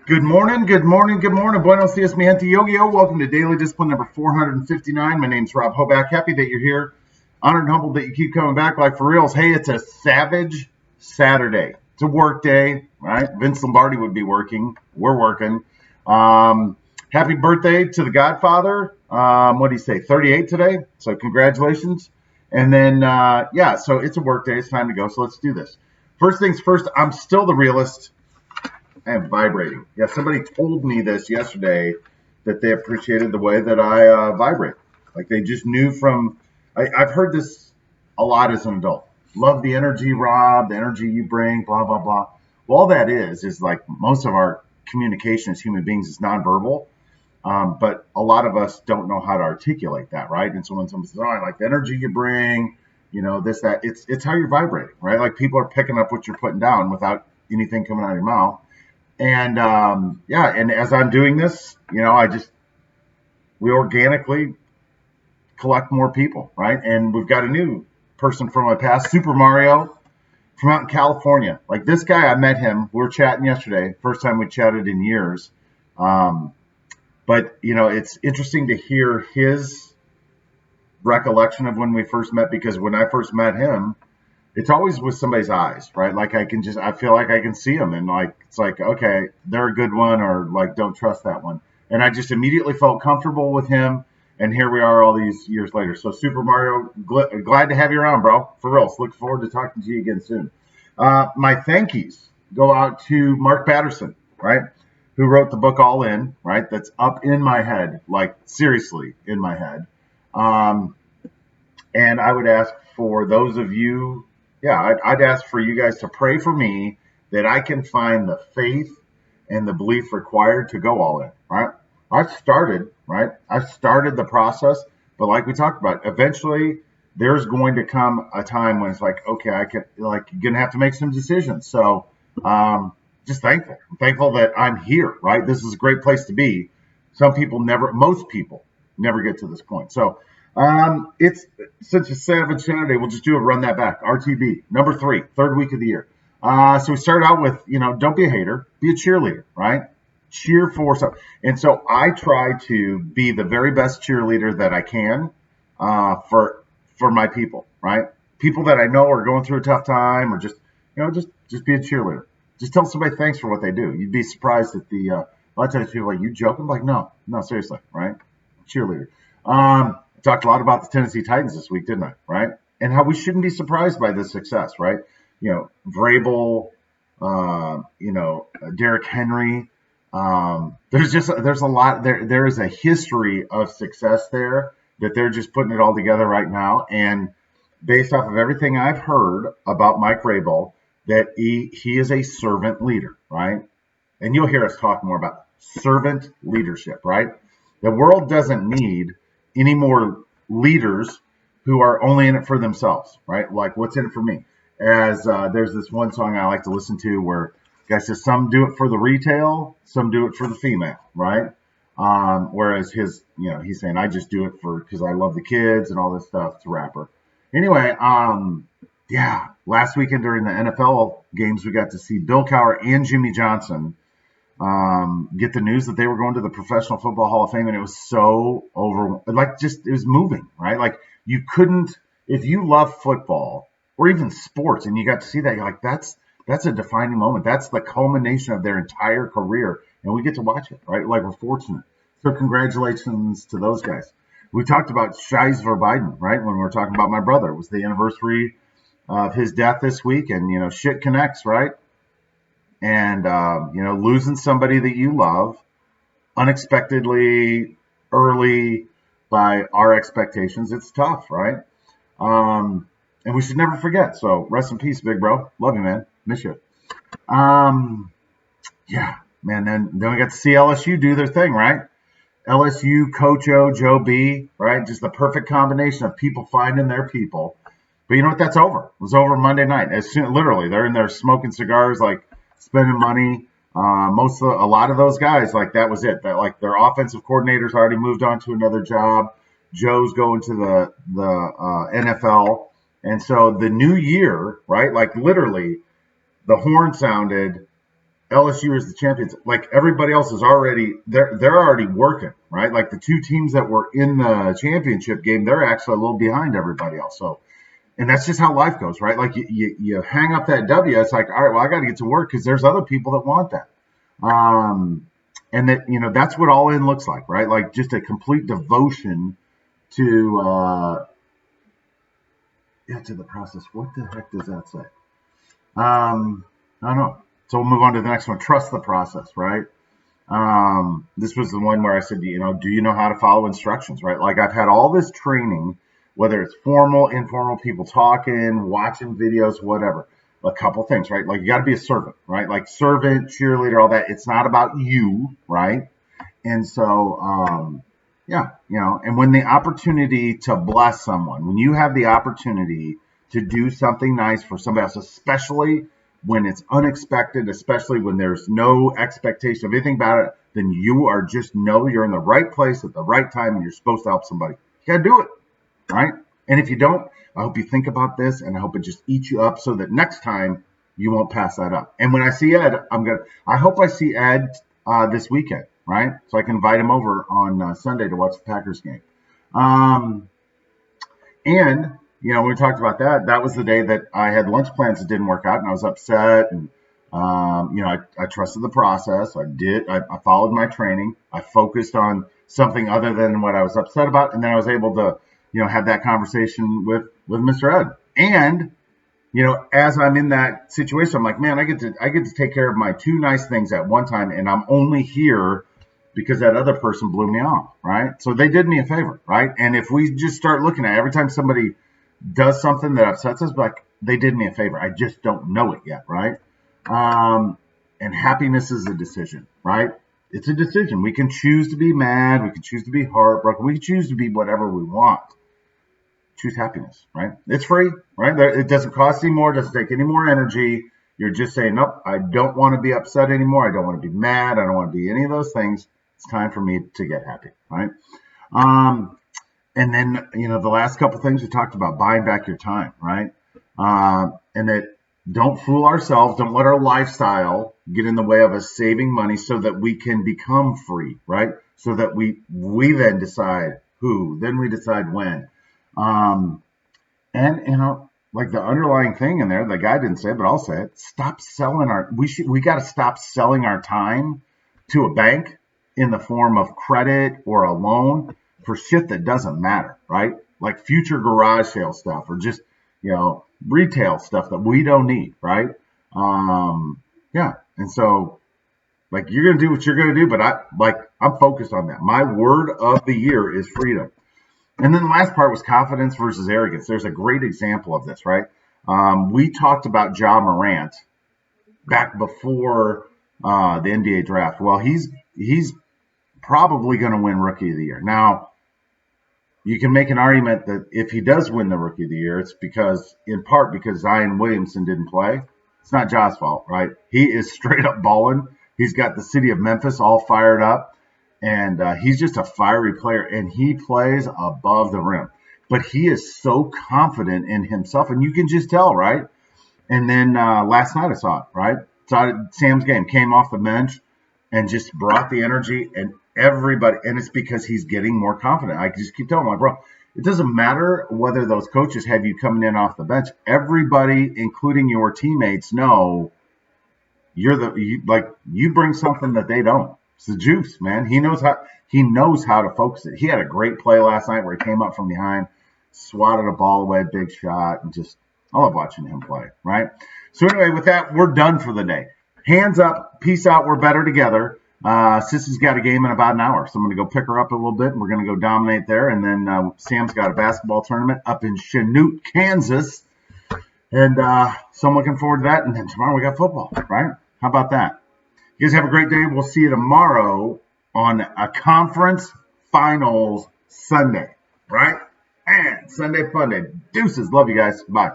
Good morning, good morning, good morning. Buenos dias, mi gente Yo-Yo. Welcome to Daily Discipline number 459. My name's Rob Hoback. Happy that you're here. Honored and humbled that you keep coming back like for reals. Hey, it's a savage Saturday. It's a work day, right? Vince Lombardi would be working. We're working. Happy birthday to the Godfather. What do you say? 38 today. So congratulations. And then, so it's a work day. It's time to go. So let's do this. First things first, I'm still the realist. I am vibrating. Yeah, somebody told me this yesterday that they appreciated the way that I vibrate. Like they just knew from, I've heard this a lot as an adult. Love the energy, Rob, the energy you bring, blah, blah, blah. Well, all that is like most of our communication as human beings is nonverbal. But a lot of us don't know how to articulate that, right? And so when someone says, oh, I like the energy you bring, this, that, it's how you're vibrating, right? Like people are picking up what you're putting down without anything coming out of your mouth. And and as I'm doing this, we organically collect more people, right? And we've got a new person from my past, Super Mario, from out in California. Like this guy, I met him. We were chatting yesterday, first time we chatted in years. But it's interesting to hear his recollection of when we first met, because when I first met him, it's always with somebody's eyes, right? Like I feel like I can see them, and like it's like, okay, they're a good one, or like don't trust that one. And I just immediately felt comfortable with him, and here we are all these years later. So Super Mario, glad to have you around, bro. For real, look forward to talking to you again soon. My thank yous go out to Mark Batterson, right, who wrote the book All In, right? That's up in my head, like seriously in my head. And I would ask for those of you. I'd ask for you guys to pray for me that I can find the faith and the belief required to go all in, right? I've started the process, but like we talked about, eventually there's going to come a time when it's like, okay, you're going to have to make some decisions. So, just thankful. I'm thankful that I'm here, right? This is a great place to be. Most people never get to this point. So, it's such a savage Saturday. We'll just run that back. RTB, number 3, third week of the year. So we started out with, don't be a hater, be a cheerleader, right? Cheer for something. And so I try to be the very best cheerleader that I can, for my people, right? People that I know are going through a tough time, or just be a cheerleader. Just tell somebody thanks for what they do. You'd be surprised at a lot of times people are like, you joking? I'm like, no, seriously, right? Cheerleader. Talked a lot about the Tennessee Titans this week, didn't I? Right? And how we shouldn't be surprised by this success, right? Vrabel, Derrick Henry. There's a lot there. There is a history of success there that they're just putting it all together right now. And based off of everything I've heard about Mike Vrabel, that he is a servant leader, right? And you'll hear us talk more about servant leadership, right? The world doesn't need any more leaders who are only in it for themselves, right? Like, what's in it for me? As there's this one song I like to listen to where the guy says, some do it for the retail, some do it for the female, right? Whereas he's saying, I just do it because I love the kids and all this stuff. It's a rapper. Anyway, last weekend during the NFL games, we got to see Bill Cowher and Jimmy Johnson get the news that they were going to the Professional Football Hall of Fame, and it was so it was moving, right? Like you couldn't, if you love football or even sports and you got to see that, you're like, that's a defining moment. That's the culmination of their entire career, and we get to watch it, right? Like we're fortunate. So congratulations to those guys. We talked about Shies for Biden, right? When we were talking about my brother, it was the anniversary of his death this week, and shit connects, right? And, losing somebody that you love unexpectedly early by our expectations, it's tough, right? And we should never forget. So rest in peace, big bro. Love you, man. Miss you. Man. Then we got to see LSU do their thing, right? LSU, Coach O, Joe B, right? Just the perfect combination of people finding their people. But you know what? That's over. It was over Monday night. Literally, they're in there smoking cigars, like spending money. A lot of those guys, like that was it. That like their offensive coordinators already moved on to another job. Joe's going to the NFL, and so the new year, right? Like literally, the horn sounded LSU is the champions. Like everybody else is already they're already working, right? Like the two teams that were in the championship game, they're actually a little behind everybody else. So, and that's just how life goes, right? Like you hang up that W, it's like, all right, well, I got to get to work because there's other people that want that. And that, that's what all in looks like, right? Like just a complete devotion to to the process. What the heck does that say? I don't know. So we'll move on to the next one. Trust the process, right? This was the one where I said, do you know how to follow instructions, right? Like I've had all this training, whether it's formal, informal, people talking, watching videos, whatever. A couple things, right? Like you got to be a servant, right? Like servant, cheerleader, all that. It's not about you, right? And so, and when the opportunity to bless someone, when you have the opportunity to do something nice for somebody else, especially when it's unexpected, especially when there's no expectation of anything about it, then you are just know you're in the right place at the right time and you're supposed to help somebody. You got to do it, right? And if you don't, I hope you think about this and I hope it just eats you up so that next time you won't pass that up. And when I see Ed, I hope I see Ed this weekend, right? So I can invite him over on Sunday to watch the Packers game. And we talked about that. That was the day that I had lunch plans that didn't work out, and I was upset. And I trusted the process. I followed my training. I focused on something other than what I was upset about, and then I was able to, have that conversation with Mr. Ed. And as I'm in that situation, I'm like, man, I get to take care of my two nice things at one time, and I'm only here because that other person blew me off, right? So they did me a favor, right? And if we just start looking at every time somebody does something that upsets us, like they did me a favor, I just don't know it yet, right? And happiness is a decision, right? It's a decision. We can choose to be mad, we can choose to be heartbroken, we can choose to be whatever we want. Choose happiness, right? It's free, right? It doesn't cost any more, it doesn't take any more energy. You're just saying, nope, I don't want to be upset anymore. I don't want to be mad. I don't want to be any of those things. It's time for me to get happy, right? And then, the last couple things we talked about, buying back your time, right? And that don't fool ourselves. Don't let our lifestyle get in the way of us saving money so that we can become free, right? So that we then decide who, then we decide when. Like the underlying thing in there, the guy didn't say it, but I'll say it. Stop selling we got to stop selling our time to a bank in the form of credit or a loan for shit that doesn't matter, right? Like future garage sale stuff or just, retail stuff that we don't need, right? And so like you're going to do what you're going to do, but I'm focused on that. My word of the year is freedom. And then the last part was confidence versus arrogance. There's a great example of this, right? We talked about Ja Morant back before the NBA draft. Well, he's probably going to win Rookie of the Year. Now, you can make an argument that if he does win the Rookie of the Year, it's in part because Zion Williamson didn't play. It's not Ja's fault, right? He is straight up balling. He's got the city of Memphis all fired up. And he's just a fiery player, and he plays above the rim. But he is so confident in himself, and you can just tell, right? And then last night I saw it, right? Saw it at Sam's game, came off the bench and just brought the energy, and everybody, and it's because he's getting more confident. I just keep telling him, bro, it doesn't matter whether those coaches have you coming in off the bench. Everybody, including your teammates, know you bring something that they don't. It's the juice, man. He knows how to focus it. He had a great play last night where he came up from behind, swatted a ball away, big shot, and just I love watching him play, right? So anyway, with that, we're done for the day. Hands up, peace out, we're better together. Sissy's got a game in about an hour, so I'm going to go pick her up a little bit, and we're going to go dominate there. And then Sam's got a basketball tournament up in Chanute, Kansas. And so I'm looking forward to that. And then tomorrow we got football, right? How about that? You guys have a great day. We'll see you tomorrow on a conference finals Sunday, right? And Sunday fun day. Deuces. Love you guys. Bye.